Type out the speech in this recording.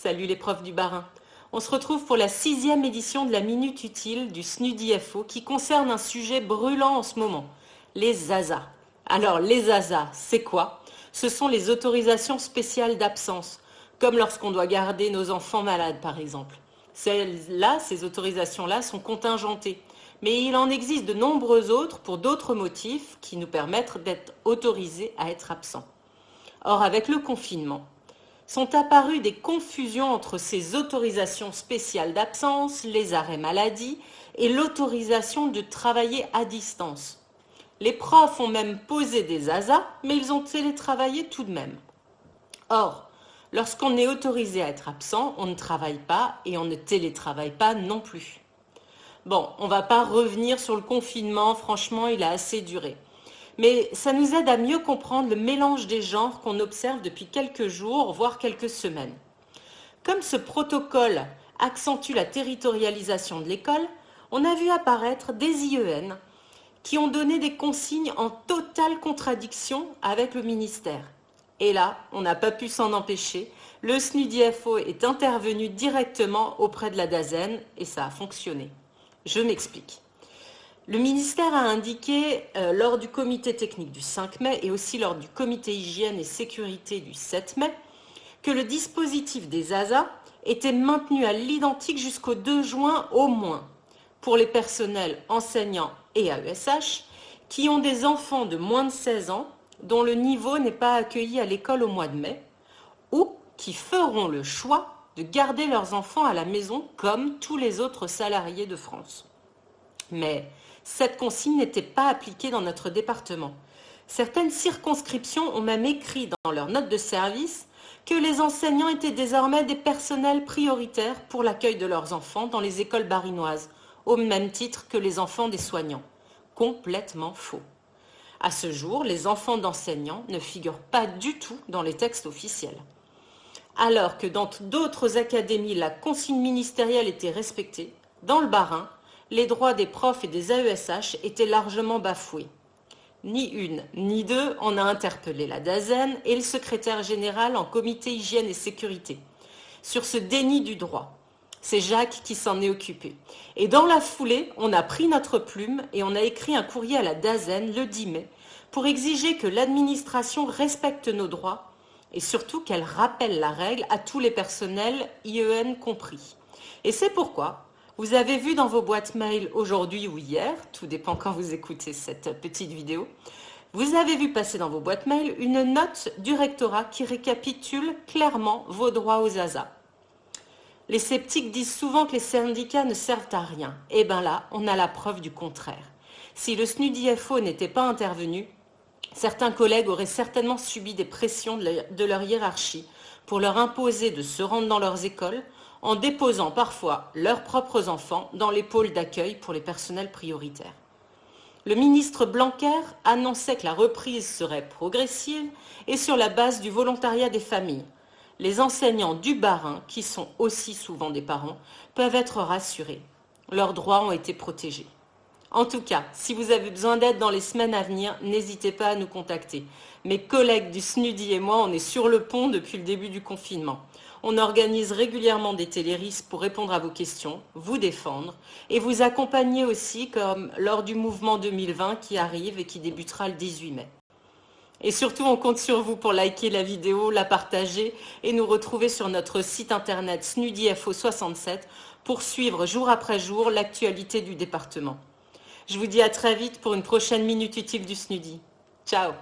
Salut les profs du Bas-Rhin. On se retrouve pour la 6e édition de la Minute Utile du SNUDIFO qui concerne un sujet brûlant en ce moment, les ASA. Alors les ASA, c'est quoi? Ce sont les autorisations spéciales d'absence, comme lorsqu'on doit garder nos enfants malades par exemple. Ces autorisations-là sont contingentées, mais il en existe de nombreux autres pour d'autres motifs qui nous permettent d'être autorisés à être absents. Or, avec le confinement, sont apparues des confusions entre ces autorisations spéciales d'absence, les arrêts maladie et l'autorisation de travailler à distance. Les profs ont même posé des ASA, mais ils ont télétravaillé tout de même. Or, lorsqu'on est autorisé à être absent, on ne travaille pas et on ne télétravaille pas non plus. Bon, on ne va pas revenir sur le confinement, franchement, il a assez duré. Mais ça nous aide à mieux comprendre le mélange des genres qu'on observe depuis quelques jours, voire quelques semaines. Comme ce protocole accentue la territorialisation de l'école, on a vu apparaître des IEN qui ont donné des consignes en totale contradiction avec le ministère. Et là, on n'a pas pu s'en empêcher. Le SNUDIFO est intervenu directement auprès de la DAZEN et ça a fonctionné. Je m'explique. Le ministère a indiqué lors du comité technique du 5 mai et aussi lors du comité hygiène et sécurité du 7 mai que le dispositif des ASA était maintenu à l'identique jusqu'au 2 juin au moins pour les personnels enseignants et AESH qui ont des enfants de moins de 16 ans dont le niveau n'est pas accueilli à l'école au mois de mai ou qui feront le choix de garder leurs enfants à la maison comme tous les autres salariés de France. Mais cette consigne n'était pas appliquée dans notre département. Certaines circonscriptions ont même écrit dans leurs notes de service que les enseignants étaient désormais des personnels prioritaires pour l'accueil de leurs enfants dans les écoles barinoises, au même titre que les enfants des soignants. Complètement faux. À ce jour, les enfants d'enseignants ne figurent pas du tout dans les textes officiels. Alors que dans d'autres académies, la consigne ministérielle était respectée, dans le Bas-Rhin, les droits des profs et des AESH étaient largement bafoués. Ni une, ni deux, on a interpellé la DAZEN et le secrétaire général en comité hygiène et sécurité sur ce déni du droit. C'est Jacques qui s'en est occupé. Et dans la foulée, on a pris notre plume et on a écrit un courrier à la DAZEN le 10 mai pour exiger que l'administration respecte nos droits et surtout qu'elle rappelle la règle à tous les personnels, IEN compris. Et c'est pourquoi vous avez vu dans vos boîtes mail aujourd'hui ou hier, tout dépend quand vous écoutez cette petite vidéo, vous avez vu passer dans vos boîtes mail une note du rectorat qui récapitule clairement vos droits aux ASA. Les sceptiques disent souvent que les syndicats ne servent à rien. Eh bien là, on a la preuve du contraire. Si le SNUDIFO n'était pas intervenu, certains collègues auraient certainement subi des pressions de leur hiérarchie pour leur imposer de se rendre dans leurs écoles en déposant parfois leurs propres enfants dans les pôles d'accueil pour les personnels prioritaires. Le ministre Blanquer annonçait que la reprise serait progressive et sur la base du volontariat des familles. Les enseignants du Bas-Rhin, qui sont aussi souvent des parents, peuvent être rassurés. Leurs droits ont été protégés. En tout cas, si vous avez besoin d'aide dans les semaines à venir, n'hésitez pas à nous contacter. Mes collègues du SNUDI et moi, on est sur le pont depuis le début du confinement. On organise régulièrement des téléris pour répondre à vos questions, vous défendre et vous accompagner aussi comme lors du mouvement 2020 qui arrive et qui débutera le 18 mai. Et surtout, on compte sur vous pour liker la vidéo, la partager et nous retrouver sur notre site internet SNUDIFO67 pour suivre jour après jour l'actualité du département. Je vous dis à très vite pour une prochaine Minute Utile du SNUDI. Ciao!